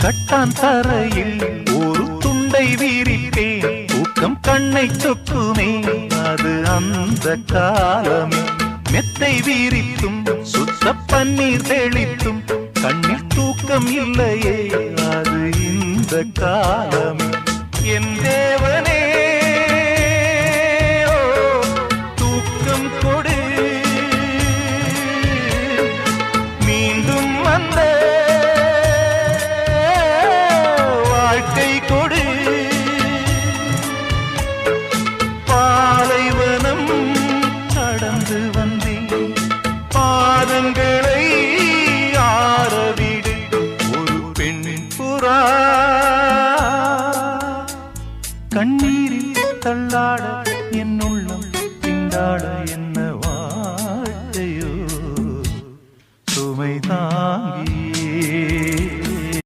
கட்டான் தரையில் ஒரு துண்டை வீரிப்பேன், தூக்கம் கண்ணை சொக்குமே அது அந்த காலமே. மெத்தை வீரித்தும் சுத்த பன்னீர் தெளித்தும் கண்ணில் தூக்கம் இல்லையே அது இந்த காலமே. என் தேவனே தூக்கம் கொடு, மீண்டும் வந்த வாழ்க்கை கொடு. பாலைவனம் கடந்து வந்தேன், பாதங்களை ஆரவிடு ஒரு பெண் புறா. கண்ணீரில் தள்ளாட என் உள்ளம் திண்டாட